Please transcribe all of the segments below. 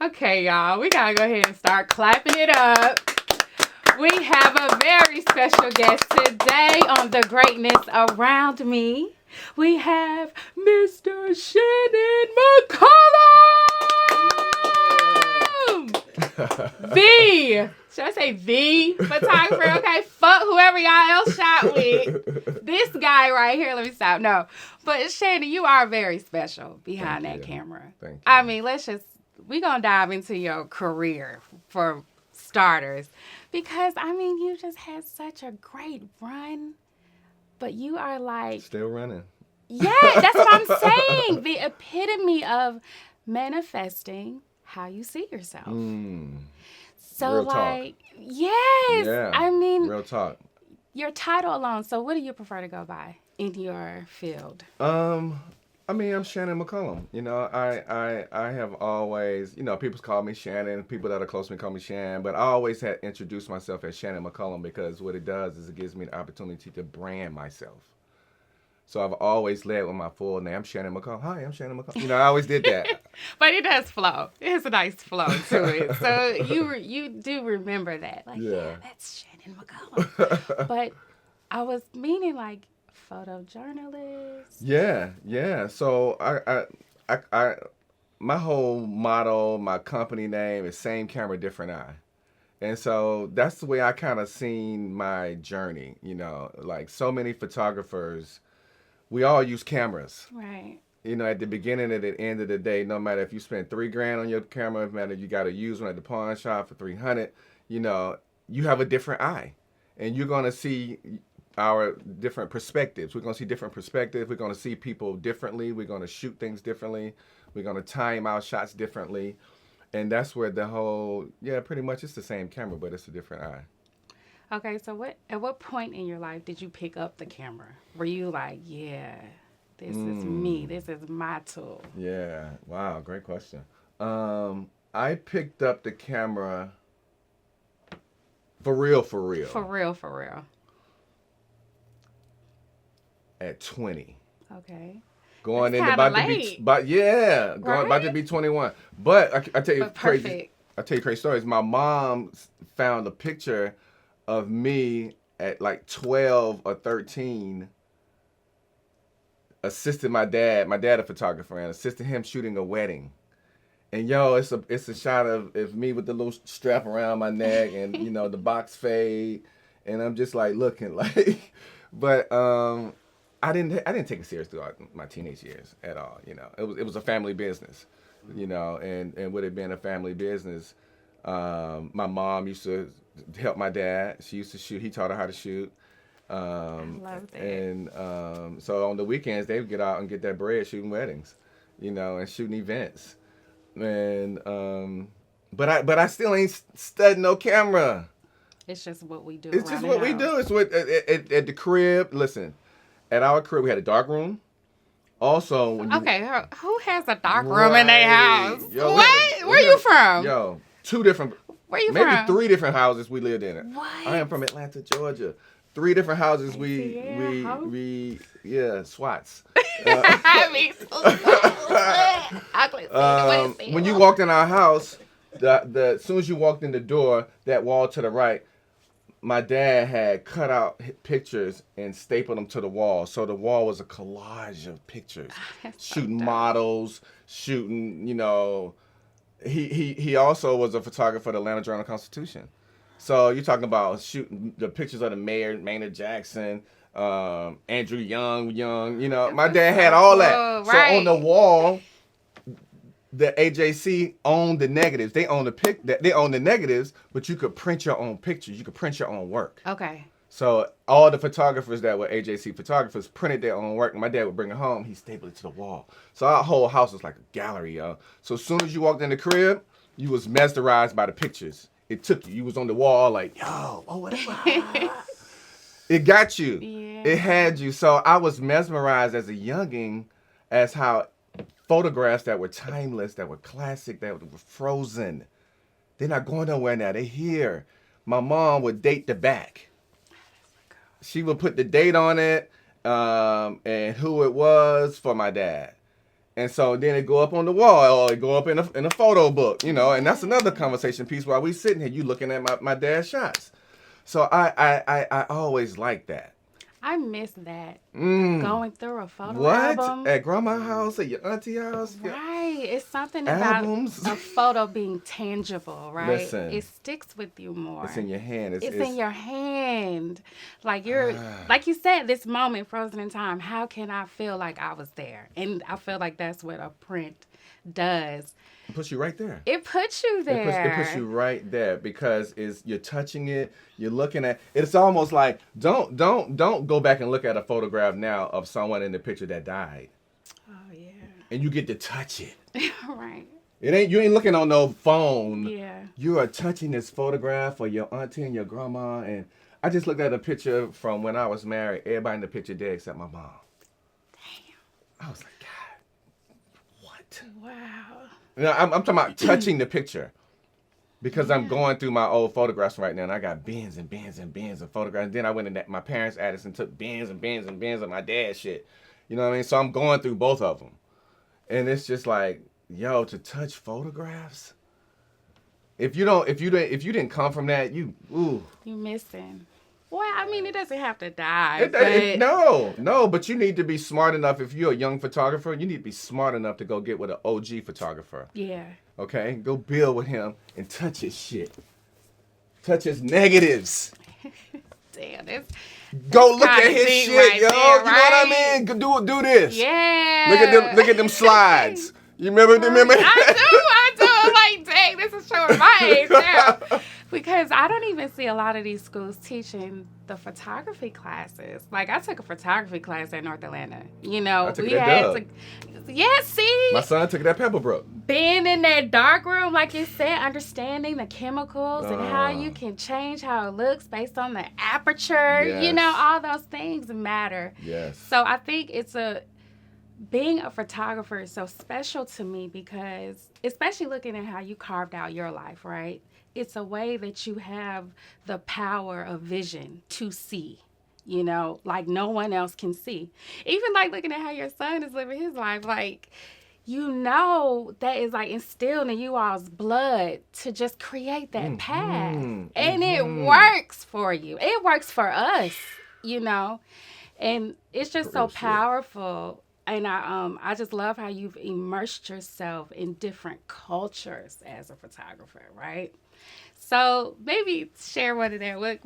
Okay, y'all, we gotta go ahead and start clapping it up. We have a very special guest today on The Greatness Around Me. We have Mr. Shannon McCullum! Should I say the photographer? Okay, fuck whoever y'all else shot with. This guy right here, let me stop. No, but Shannon, you are very special behind that camera. Thank you. I mean, we're gonna dive into your career for starters. Because, I mean, you just had such a great run, but you are like... Still running. Yeah, that's what I'm saying. The epitome of manifesting how you see yourself. So, Real like, talk. Yes. Yeah, I mean... Real talk. Your title alone, so what do you prefer to go by in your field? I mean, I'm Shannon McCullum. You know, I have always, you know, people call me Shannon. People that are close to me call me Shan. But I always had introduced myself as Shannon McCullum because what it does is it gives me the opportunity to brand myself. So I've always led with my full name. I'm Shannon McCullum. Hi, I'm Shannon McCullum. You know, I always did that. But it does flow. It has a nice flow to it. So you do remember that. Like, yeah that's Shannon McCullum. But I was meaning like, photojournalist. Yeah. So I my whole motto, my company name is same camera, different eye. And so that's the way I kind of seen my journey, you know, like so many photographers, we all use cameras. Right. You know, at the beginning and at the end of the day, no matter if you spend $3,000 on your camera, no matter if you got to use one at the pawn shop for $300, you know, you have a different eye. And you're going to see our different perspectives. We're going to see different perspectives. We're going to see people differently. We're going to shoot things differently. We're going to time our shots differently. And that's where the whole, pretty much it's the same camera, but it's a different eye. Okay, so at what point in your life did you pick up the camera? Were you like, this is me. This is my tool. Yeah. Wow. Great question. I picked up the camera for real. For real. At 20. Okay. Going in about late. About to be 21. But I tell you crazy. I tell you crazy stories. My mom found a picture of me at like 12 or 13. Assisted my dad a photographer, and assisted him shooting a wedding. And it's a shot of me with the little strap around my neck and you know the box fade, and I'm just like looking like, but I didn't take it serious throughout my teenage years at all. You know, it was a family business, you know, and with it being a family business, my mom used to help my dad. She used to shoot. He taught her how to shoot. I love that. And so on the weekends they would get out and get that bread shooting weddings, you know, and shooting events. And but I still ain't studying no camera. It's just what we do. It's just what we do. It's what at the crib. Listen, at our crib we had a dark room. Also, when who has a dark room in their house? Yo, what? Where you from? Two different. Where you maybe from? 3 different houses we lived in. What? I am from Atlanta, Georgia. 3 different houses we SWATs. When you walked in our house, the as soon as you walked in the door, that wall to the right, my dad had cut out pictures and stapled them to the wall. So the wall was a collage of pictures, shooting models, shooting. You know, he also was a photographer for the Atlanta Journal-Constitution. So you're talking about shooting the pictures of the mayor, Maynard Jackson, Andrew Young, you know. My dad had all that. Right. So on the wall, the AJC owned the negatives. They own they own the negatives, but you could print your own pictures. You could print your own work. Okay. So all the photographers that were AJC photographers printed their own work. And my dad would bring it home. He stapled it to the wall. So our whole house was like a gallery, yo. So as soon as you walked in the crib, you was mesmerized by the pictures. It took you. You was on the wall like, whatever. It got you. Yeah. It had you. So I was mesmerized as a youngin' as how photographs that were timeless, that were classic, that were frozen. They're not going nowhere now. They're here. My mom would date the back. She would put the date on it and who it was for my dad. And so then it go up on the wall or it go up in a photo book, you know, and that's another conversation piece while we sitting here, you looking at my dad's shots. So I always like that. I miss that. Going through a photo What? album. At grandma's house, at your auntie house? Right. It's something Albums. about a photo being tangible, right? Listen. It sticks with you more. It's in your hand. It's in your hand. Like like you said, this moment frozen in time. How can I feel like I was there? And I feel like that's what a print does. It puts you right there. It puts you there. It puts you right there because you're touching it, you're looking at. It's almost like don't go back and look at a photograph now of someone in the picture that died. Oh yeah. And you get to touch it. Right. You ain't looking on no phone. Yeah. You are touching this photograph of your auntie and your grandma. And I just looked at a picture from when I was married. Everybody in the picture dead except my mom. Damn. I was like, God, what? Wow. You know, I'm talking about touching the picture. Because I'm going through my old photographs right now, and I got bins and bins and bins of photographs. And then I went in my parents' attic and took bins and bins and bins of my dad's shit. You know what I mean? So I'm going through both of them. And it's just like, yo, to touch photographs. If you didn't come from that, you missing. Well, I mean, it doesn't have to die. No, but you need to be smart enough. If you're a young photographer, you need to be smart enough to go get with an OG photographer. Yeah. Okay? Go build with him and touch his shit. Touch his negatives. Damn, this. Go look at his deep shit, right yo. there, You know what I mean? Do this. Yeah. Look at them slides. You remember? I do. Like, dang, this is showing my age now. Because I don't even see a lot of these schools teaching the photography classes. Like, I took a photography class at North Atlanta. You know, I took it at Dub. Yeah, see? My son took it at Pebblebrook. Being in that dark room, like you said, understanding the chemicals and how you can change how it looks based on the aperture. Yes. You know, all those things matter. Yes. So I think being a photographer is so special to me because, especially looking at how you carved out your life, right? It's a way that you have the power of vision to see, you know, like no one else can see. Even like looking at how your son is living his life, like, you know, that is like instilled in you all's blood to just create that path. And it works for you. It works for us, you know, and it's just so powerful. And I just love how you've immersed yourself in different cultures as a photographer, right? So maybe share one of that.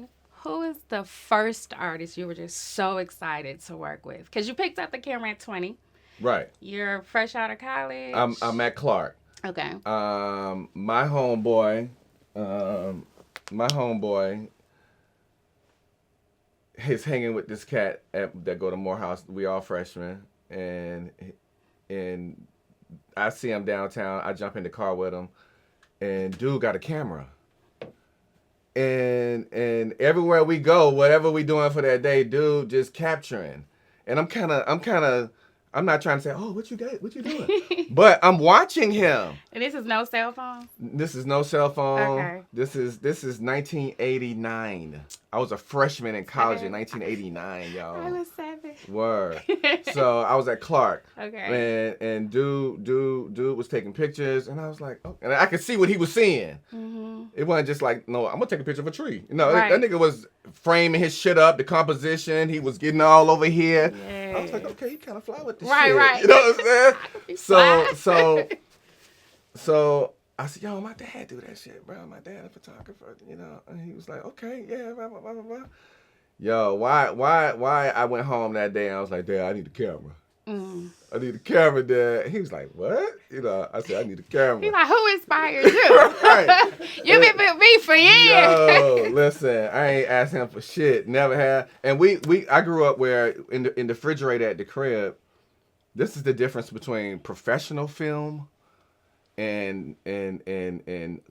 Who is the first artist you were just so excited to work with? Because you picked up the camera at 20. Right. You're fresh out of college. I'm at Clark. Okay. My homeboy, he's hanging with this cat that go to Morehouse. We all freshmen. And I see him downtown. I jump in the car with him, and dude got a camera. And everywhere we go, whatever we doing for that day, dude just capturing. And I'm not trying to say, oh, what you doing? But I'm watching him. And this is no cell phone? This is no cell phone. Okay. This is 1989. I was a freshman in college in 1989, y'all. I was 7. Word. So I was at Clark. Okay. And dude was taking pictures, and I was like, oh. And I could see what he was seeing. Mm-hmm. It wasn't just like, no, I'm gonna take a picture of a tree. No, right. That nigga was framing his shit up, the composition. He was getting all over here. Yeah. I was like, okay, you kind of fly with this shit. Right. You know what I'm saying? So I said, yo, my dad do that shit, bro. My dad a photographer, you know. And he was like, okay, yeah, blah, blah, blah, blah. Yo, why I went home that day and I was like, Dad, I need a camera. I need a camera, Dad. He was like, what? You know, I said, I need a camera. He's like, who inspired you? Right. You've been with me for years. Yo, listen, I ain't asked him for shit. Never have. And I grew up where in the refrigerator at the crib, this is the difference between professional film and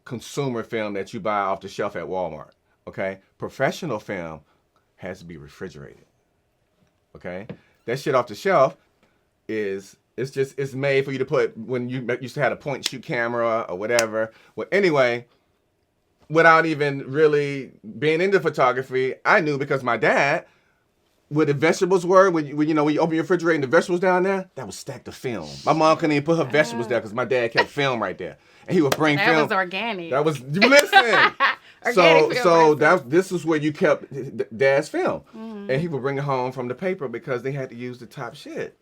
consumer film that you buy off the shelf at Walmart. Okay? Professional film has to be refrigerated. Okay? That shit off the shelf it's made for you to put when you used to have a point and shoot camera or whatever. Well, anyway, without even really being into photography, I knew because my dad where the vegetables were, when you open your refrigerator and the vegetables down there, that was stacked of film. My mom couldn't even put her vegetables there because my dad kept film right there, and he would bring film. That was organic. That was listen. This is where you kept Dad's film, and he would bring it home from the paper because they had to use the top shit.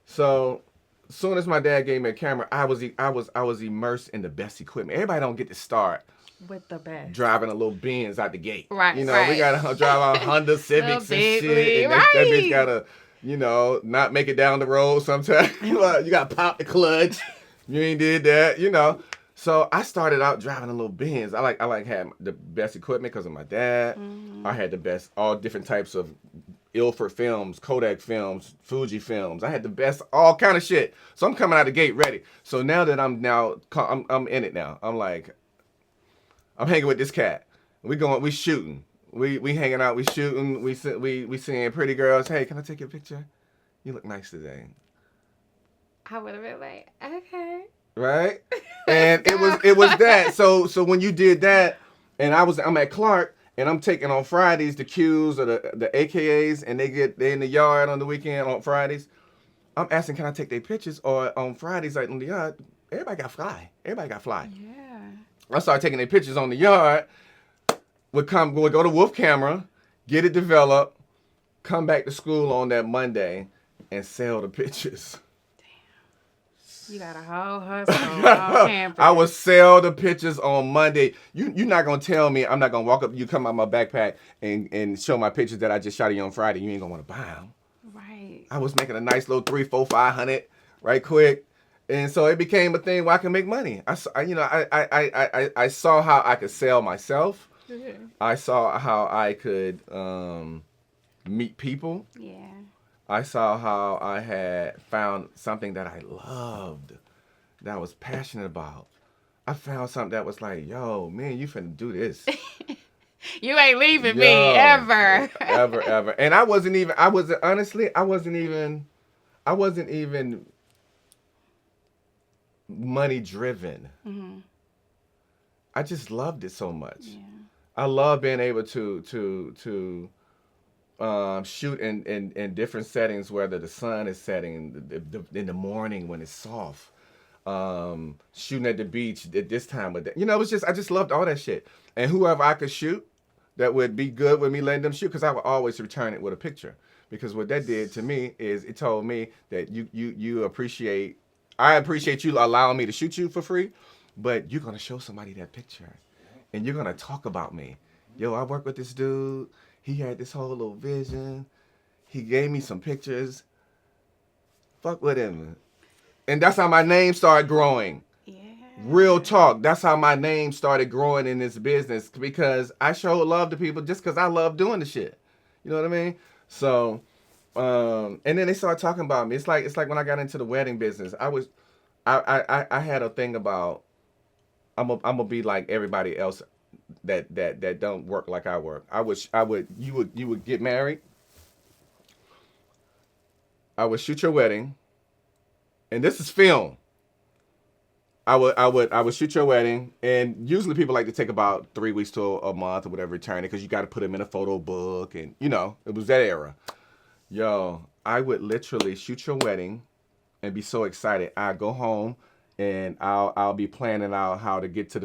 So, as soon as my dad gave me a camera, I was immersed in the best equipment. Everybody don't get to start with the best driving a little Benz out the gate. Right. We gotta drive our Honda Civics and shit, and that bitch gotta, not make it down the road sometimes. You gotta pop the clutch. You ain't did that, So I started out driving a little Benz. I like had the best equipment because of my dad. I had the best, all different types of Ilford films, Kodak films, Fuji films. I had the best, all kind of shit. So I'm coming out the gate ready. So now that I'm in it now. I'm hanging with this cat. We shooting. We hanging out. We shooting. We seeing pretty girls. Hey, can I take your picture? You look nice today. I would have been like, okay. Right? And it was that. So when you did that, and I'm at Clark, and I'm taking on Fridays the Qs or the AKAs, and they in the yard on the weekend on Fridays. I'm asking, can I take their pictures? Or on Fridays, like in the yard, everybody got fly. Yeah. I started taking their pictures on the yard. Would go to Wolf Camera, get it developed, come back to school on that Monday, and sell the pictures. You got a whole hustle on campus. I would sell the pictures on Monday. You're not going to tell me I'm not going to walk up, you come out my backpack and show my pictures that I just shot of you on Friday. You ain't going to want to buy them. Right. I was making a nice little 300, 400, 500 right quick. And so it became a thing where I can make money. I saw how I could sell myself. Mm-hmm. I saw how I could meet people. Yeah. I saw how I had found something that I loved, that I was passionate about. I found something that was like, yo, man, you finna do this. You ain't leaving me ever. ever. And I wasn't even money driven. Mm-hmm. I just loved it so much. Yeah. I love being able to shoot in different settings, whether the sun is setting in the morning when it's soft, shooting at the beach at this time of day. I just loved all that shit. And whoever I could shoot that would be good with me letting them shoot, because I would always return it with a picture. Because what that did to me is it told me that I appreciate you allowing me to shoot you for free, but you're gonna show somebody that picture, and you're gonna talk about me. Yo, I work with this dude. He had this whole little vision. He gave me some pictures. Fuck with him. And that's how my name started growing. Yeah. Real talk. That's how my name started growing in this business, because I show love to people just because I love doing the shit. You know what I mean? So, and then they started talking about me. It's like when I got into the wedding business. I had a thing about I'm gonna be like everybody else that don't work like I work. You would get married. I would shoot your wedding, and this is film. I would shoot your wedding, and usually people like to take about 3 weeks to a month or whatever, return it, because you got to put them in a photo book, and it was that era. Yo, I would literally shoot your wedding, and be so excited. I go home, and I'll be planning out how to get to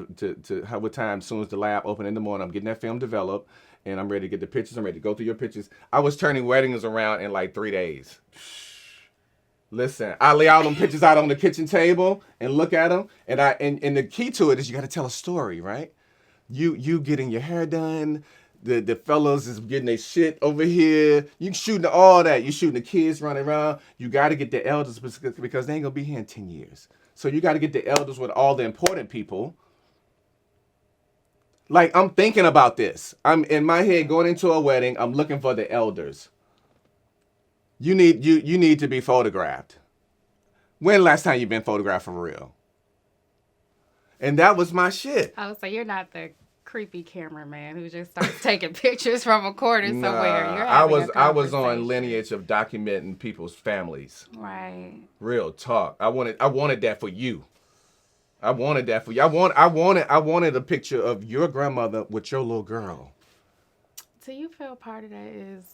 what time. As soon as the lab open in the morning, I'm getting that film developed, and I'm ready to get the pictures. I'm ready to go through your pictures. I was turning weddings around in like 3 days. Listen, I lay all them pictures out on the kitchen table and look at them, and the key to it is you got to tell a story, right? You getting your hair done, the fellas is getting their shit over here. You shooting all that. You shooting the kids running around. You got to get the elders because they ain't gonna be here in 10 years. So you got to get the elders with all the important people. Like, I'm thinking about this. I'm in my head going into a wedding. I'm looking for the elders. You need to be photographed. When last time you been photographed for real? And that was my shit. Oh, so you're not the creepy cameraman who just starts taking pictures from a corner somewhere. You're I was on lineage of documenting people's families. Right. Real talk. I wanted that for you. I wanted that for you. I wanted a picture of your grandmother with your little girl. So you feel part of that is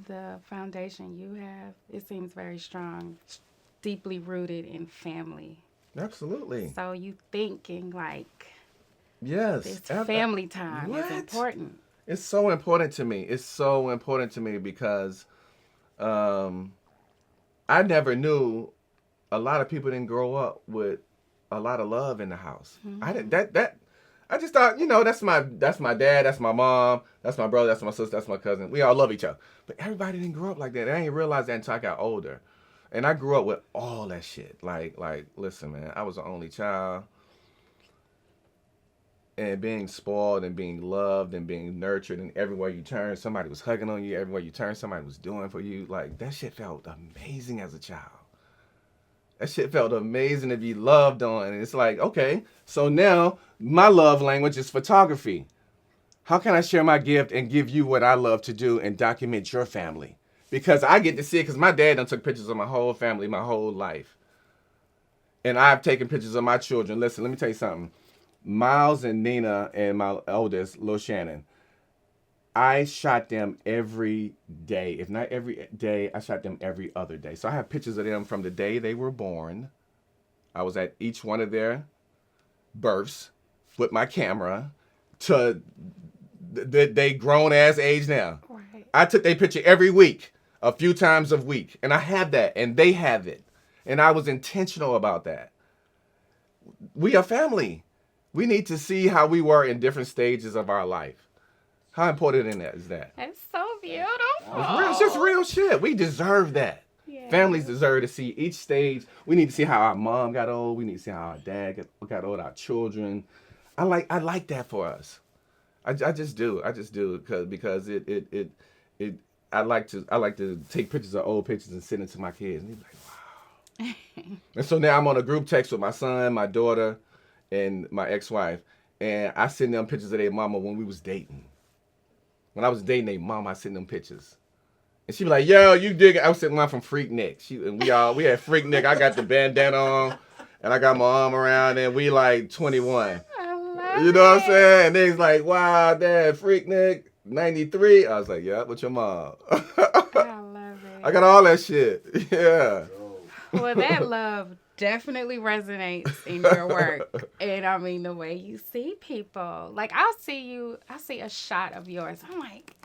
the foundation you have, it seems very strong, deeply rooted in family. Absolutely. So you thinking like Yes. this family time is What? important. It's so important to me. It's so important to me because I never knew a lot of people didn't grow up with a lot of love in the house. I didn't that I just thought, that's my dad, that's my mom, that's my brother, that's my sister, that's my cousin. We all love each other. But everybody didn't grow up like that. I didn't realize that until I got older. And I grew up with all that shit. Like listen, man, I was the only child. And being spoiled and being loved and being nurtured, and everywhere you turn, somebody was hugging on you. Everywhere you turn, somebody was doing for you. Like, that shit felt amazing as a child. That shit felt amazing to be loved on. And it's like, okay, so now my love language is photography. How can I share my gift and give you what I love to do and document your family? Because I get to see it, because my dad done took pictures of my whole family, my whole life. And I've taken pictures of my children. Listen, let me tell you something. Miles and Nina and my oldest, Lil Shannon, I shot them every day. If not every day, I shot them every other day. So I have pictures of them from the day they were born. I was at each one of their births with my camera to they grown ass age now. Right. I took their picture every week, a few times a week. And I have that, and they have it. And I was intentional about that. We are family. We need to see how we were in different stages of our life. How important is that? That's so beautiful. It's just real shit. We deserve that. Yeah. Families deserve to see each stage. We need to see how our mom got old. We need to see how our dad got old, our children. I like that for us. I just do. I just do because I like to take pictures of old pictures and send it to my kids. And they're like, wow. And so now I'm on a group text with my son, my daughter, and my ex-wife, and I send them pictures of their mama when we was dating. When I was dating their mama, I sent them pictures. And she be like, yo, you dig it? I was sending mine from Freak Nick. We had Freak Nick. I got the bandana on, and I got my arm around, and we like 21. You know what I'm saying? And they's like, wow, Dad, Freak Nick, 93. I was like, yeah, with your mom. I love it. I got all that shit. Yeah. Well, that love definitely resonates in your work. And I mean, the way you see people. Like, I see a shot of yours. I'm like,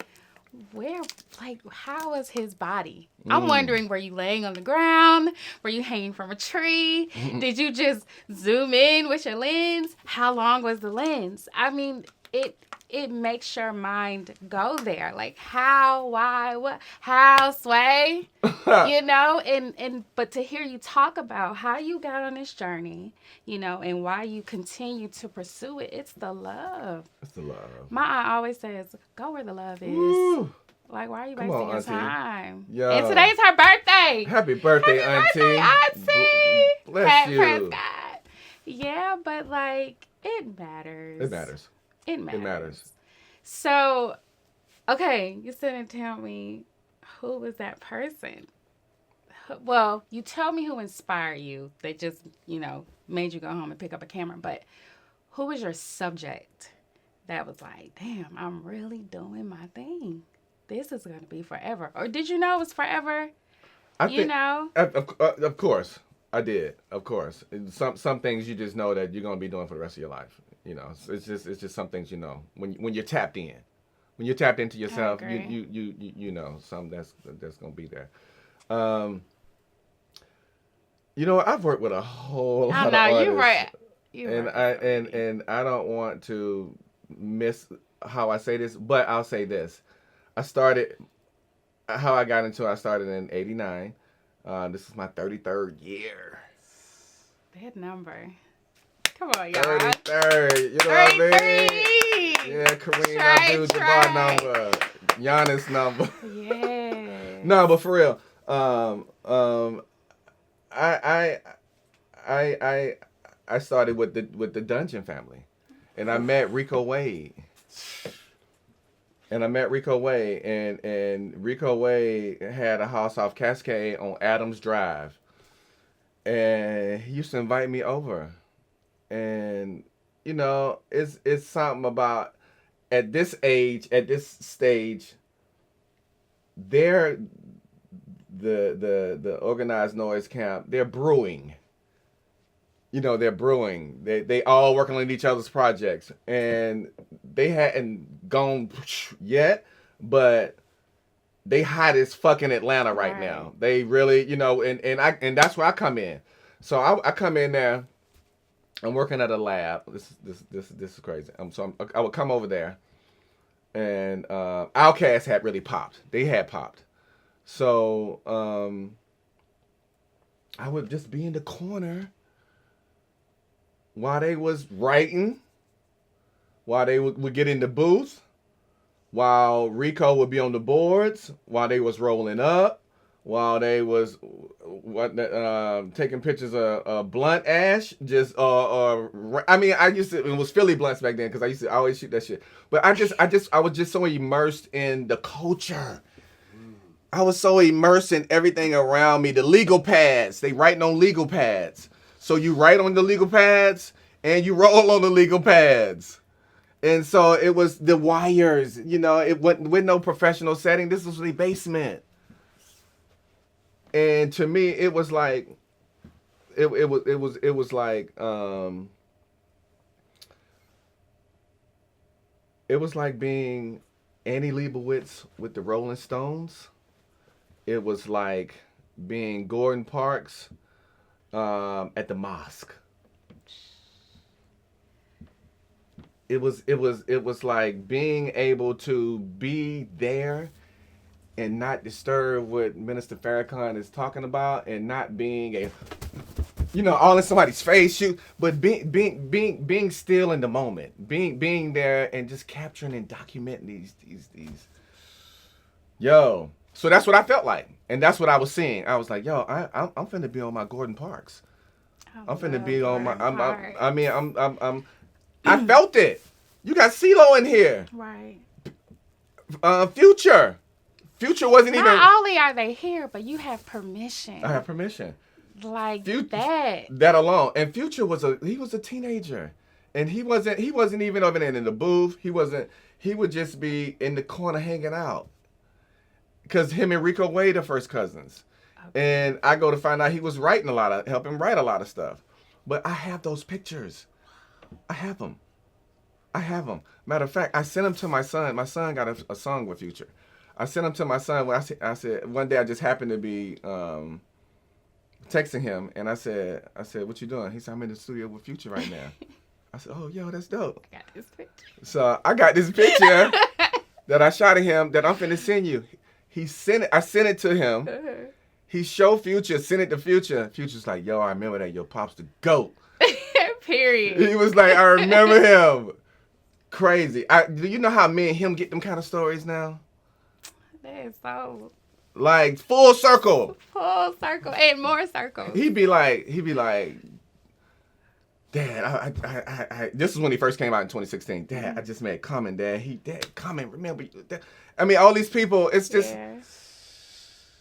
how is his body? I'm wondering, were you laying on the ground? Were you hanging from a tree? Did you just zoom in with your lens? How long was the lens? I mean, it makes your mind go there. Like, how, why, what, how, sway, but to hear you talk about how you got on this journey, and why you continue to pursue it, it's the love. It's the love. My aunt always says, go where the love is. Woo. Like, why are you Come wasting on, your Auntie. time? Yo. And today's her birthday. Happy birthday, Happy Auntie. birthday, Auntie. Bless Pat you. Prescott. Yeah, but like, it matters. It matters. It matters. It matters. So, okay, you said and tell me, who was that person? Well, you tell me who inspired you. They just, made you go home and pick up a camera. But who was your subject that was like, damn, I'm really doing my thing? This is going to be forever. Or did you know it was forever? Of course, I did. Of course. Some things you just know that you're going to be doing for the rest of your life. It's just some things when you're tapped in. When you're tapped into yourself, you know something that's going to be there. I've worked with a whole lot of artists. You're right. And I don't want to miss how I say this, but I'll say this. I started in 89. This is my 33rd year. That number. Come on, y'all. 33rd. You know what I mean? Yeah, Kareem Abdul-Jabbar number. Giannis number. Yeah. No, but for real. I started with the Dungeon family. And I met Rico Wade. And Rico Wade had a house off Cascade on Adams Drive. And he used to invite me over. And, it's something about, at this age, at this stage, they're the organized noise camp. They're brewing. They're brewing. They all working on each other's projects, and they hadn't gone yet, but they hot as fucking Atlanta right now. They really, and that's where I come in. So I come in there. I'm working at a lab. This is crazy. I would come over there, and Outkast had really popped. They had popped. So I would just be in the corner while they was writing, while they would get in the booth, while Rico would be on the boards, while they was rolling up, while they was taking pictures of blunt ash, it was Philly blunts back then because I always shoot that shit. But I was just so immersed in the culture. I was so immersed in everything around me. The legal pads, they writing on legal pads. So you write on the legal pads and you roll on the legal pads. And so it was the wires, it wasn't with no professional setting. This was the basement. And to me, it was like, it was like being Annie Leibovitz with the Rolling Stones. It was like being Gordon Parks at the mosque. It was like being able to be there and not disturb what Minister Farrakhan is talking about, and not being all in somebody's face shoot, but being still in the moment, being there and just capturing and documenting these. Yo, so that's what I felt like, and that's what I was seeing. I was like, yo, I'm finna be on my Gordon Parks. I'm finna be on my. I felt it. You got CeeLo in here. Right. Future. Future wasn't even. Not only are they here, but you have permission. I have permission. Like that. That alone. And Future was a teenager, and he wasn't even over there in the booth. He would just be in the corner hanging out, because him and Rico Wade are first cousins. Okay. And I go to find out he was helping write a lot of stuff. But I have those pictures. I have them. Matter of fact, I sent them to my son. My son got a song with Future. I sent them to my son. I said one day I just happened to be texting him, and I said, what you doing? He said, I'm in the studio with Future right now. I said, oh, yo, that's dope. I got this picture. So I got this picture that I shot of him that I'm finna send you. I sent it to him. He showed Future, sent it to Future. Future's like, yo, I remember that. Your pop's the GOAT. Period. He was like, I remember him. Crazy. Do you know how me and him get them kind of stories now? That is so. Like full circle. Full circle and more circles. He'd be like, Dad, I this is when he first came out in 2016. Dad, I just met Common, Dad. Common, remember you? Dad. I mean, all these people, it's just. Yeah.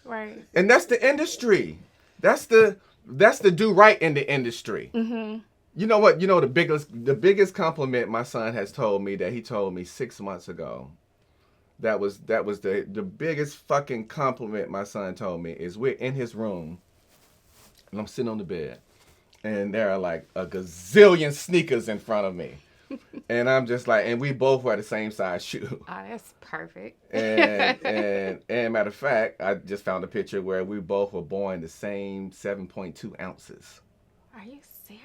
Right. And that's the industry. That's the do right in the industry. Mm-hmm. You know what? The biggest compliment my son has told me that he told me 6 months ago. That was the biggest fucking compliment my son told me is we're in his room and I'm sitting on the bed and there are like a gazillion sneakers in front of me. And I'm just like, and we both wear the same size shoe. Oh, that's perfect. and matter of fact, I just found a picture where we both were born the same 7.2 ounces. Are you serious?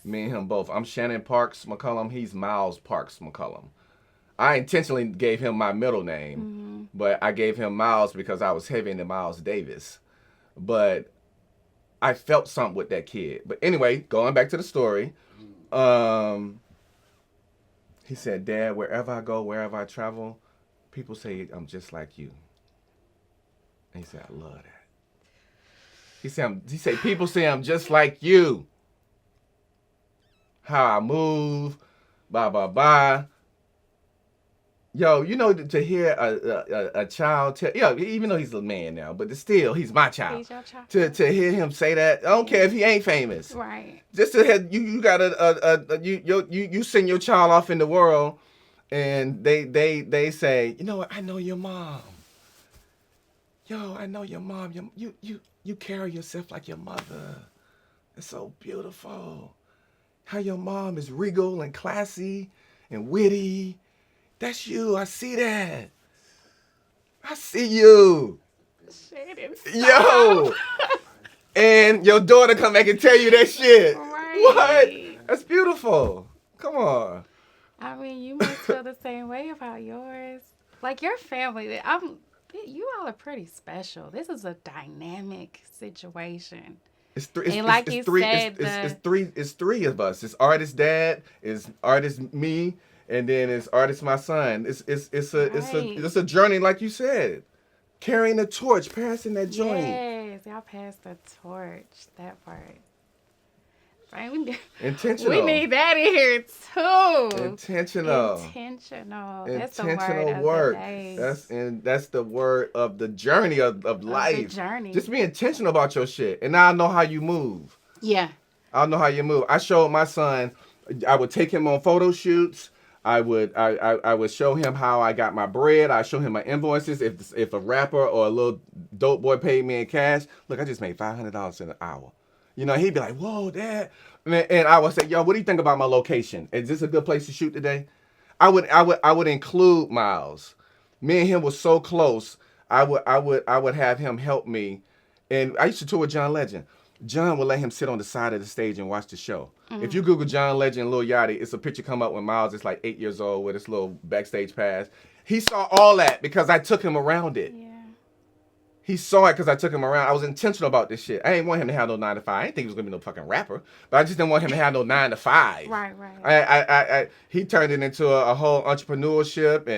Me and him both. I'm Shannon Parks McCullum. He's Miles Parks McCullum. I intentionally gave him my middle name, but I gave him Miles because I was heavy into Miles Davis. But I felt something with that kid. But anyway, going back to the story, he said, Dad, wherever I go, wherever I travel, people say I'm just like you. And he said, I love that. He said, people say I'm just like you. How I move, blah, blah, blah. Yo, to hear a child tell, even though he's a man now, but still, he's my child. He's your child. To hear him say that, I don't care if he ain't famous. Right. Just to have, you got you send your child off in the world, and they say, you know what, I know your mom. yo, I know your mom. You carry yourself like your mother. It's so beautiful. How your mom is regal and classy and witty. That's you. I see that. I see you. Shannon, Yo. And your daughter come back and tell you that shit. Right. What? That's beautiful. Come on. I mean, you must feel the same way about yours. Like your family, you all are pretty special. This is a dynamic situation. It's three. And like you said, it's three of us. It's artist dad, it's artist me, and then it's artist my son. It's a journey, like you said, carrying the torch, passing that joint. Yes, y'all passed the torch. That part. Right, Intentional. We need that in here too. Intentional. That's the word of work. the day. That's the word of the journey of life. The journey. Just be intentional about your shit, and now I know how you move. Yeah. I know how you move. I showed my son. I would take him on photo shoots. I would show him how I got my bread. I show him my invoices. If a rapper or a little dope boy paid me in cash, look, I just made $500 in an hour. You know, he'd be like, whoa, Dad. And I would say, yo, what do you think about my location? Is this a good place to shoot today? I would include Miles. Me and him were so close. I would have him help me. And I used to tour with John Legend. John would let him sit on the side of the stage and watch the show. Mm-hmm. If you Google John Legend and Lil Yachty, it's a picture come up when Miles is like 8 years old with his little backstage pass. He saw all that because I took him around it. Yeah. He saw it because I took him around. I was intentional about this shit. I didn't want him to have no 9 to 5. I didn't think he was gonna be no fucking rapper, but I just didn't want him to have no 9 to 5. Right. He turned it into a whole entrepreneurship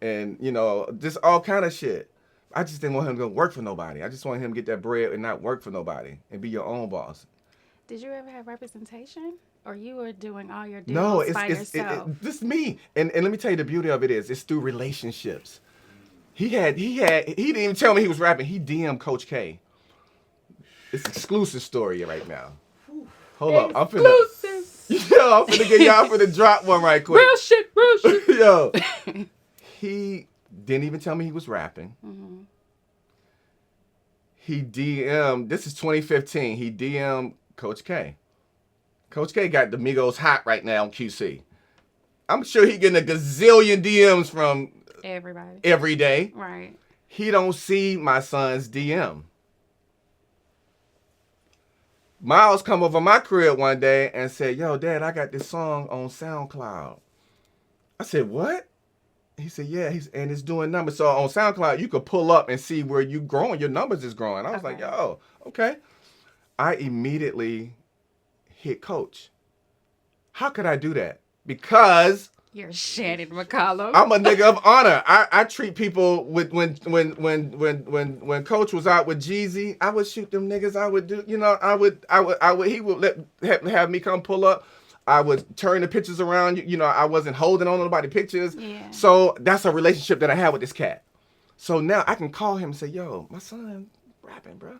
and you know, just all kind of shit. I just didn't want him to work for nobody. I just wanted him to get that bread and not work for nobody and be your own boss. Did you ever have representation, or you were doing all your deals by yourself? This is me. And let me tell you, the beauty of it is, it's through relationships. He didn't even tell me he was rapping. He DM'd Coach K. It's exclusive story right now. Hold up, I'm finna get y'all finna drop one right quick. Real shit. Yo, he didn't even tell me he was rapping. Mm-hmm. He DM'd. This is 2015. He DM'd Coach K. Coach K got the Migos hot right now on QC. I'm sure he getting a gazillion DMs from everybody every day. Right. He don't see my son's DM. Miles come over my crib one day and said, yo, Dad, I got this song on SoundCloud. I said, what? He said, yeah, and it's doing numbers. So on SoundCloud, you could pull up and see where you growing. Your numbers is growing. I was like, yo, okay. I immediately hit Coach. How could I do that? Because you're Shannon McCullum. I'm a nigga of honor. I treat people with when Coach was out with Jeezy, I would shoot them niggas. I would do, you know, I would he would have me come pull up. I would turn the pictures around. You know, I wasn't holding on to nobody's pictures. Yeah. So that's a relationship that I had with this cat. So now I can call him and say, yo, my son rapping, bro.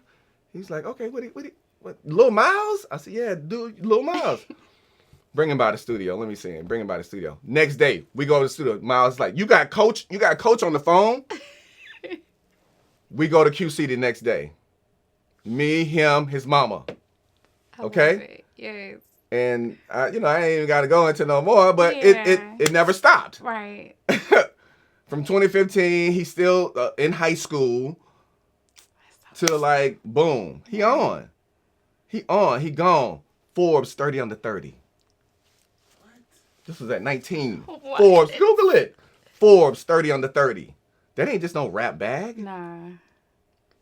He's like, okay, what, Lil Miles? I said, yeah, dude, Lil Miles. Bring him by the studio. Let me see him. Bring him by the studio. Next day, we go to the studio. Miles is like, you got Coach on the phone? We go to QC the next day. Me, him, his mama. Okay? Yes. And I ain't even got to go into no more, but it never stopped. Right. From 2015, he's still in high school to like, boom, he gone. Forbes 30 under 30. What? This was at 19. What? Forbes, Google it. Forbes 30 under 30. That ain't just no rap bag. Nah.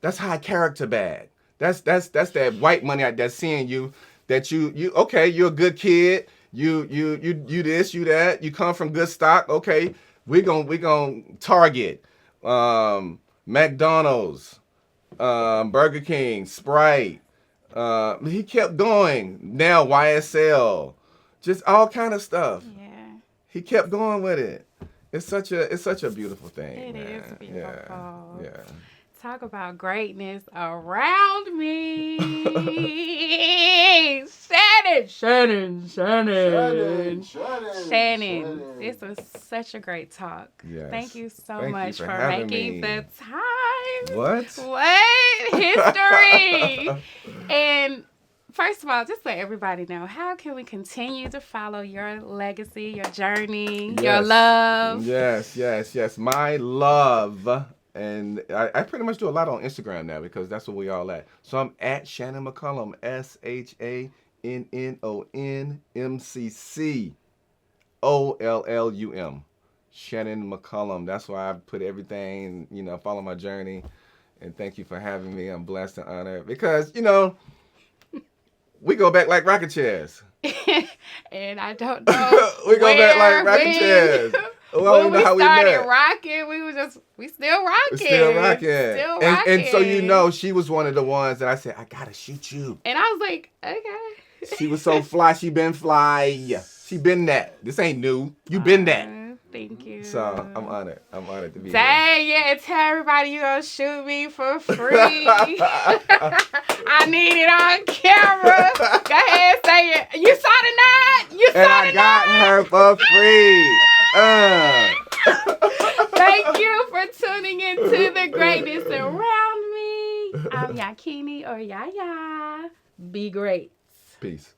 That's high character bag. That's that white money out there seeing you. That you okay, you're a good kid. You this, you that. You come from good stock. Okay, we gon' Target, McDonald's, Burger King, Sprite. He kept going. Now YSL, just all kind of stuff. Yeah. He kept going with it. It's such a beautiful thing. It man. Is beautiful. Yeah. Talk about greatness around me. Shannon. This was such a great talk. Yes. Thank you so Thank much you for making the time. What? History. And first of all, just let everybody know, how can we continue to follow your legacy, your journey, your love? Yes. My love. And I pretty much do a lot on Instagram now because that's where we all at. So I'm at Shannon McCullum, ShannonMcCullum. Shannon McCullum. That's why I put everything, follow my journey. And thank you for having me. I'm blessed and honored because, we go back like rocking chairs. And I don't know. We go back like rocking chairs. Well, when we started rocking, we still rocking. Still rocking. And so she was one of the ones that I said, I gotta shoot you. And I was like, okay. She was so fly. She been fly. She been that. This ain't new. You been that. Thank you. So I'm honored. I'm honored to be here. Dang, yeah, tell everybody you gonna shoot me for free. I need it on camera. Go ahead, say it. You saw the nut. And I got her for free. Thank you for tuning into the greatness around me. I'm Yakini or Yaya. Be great. Peace.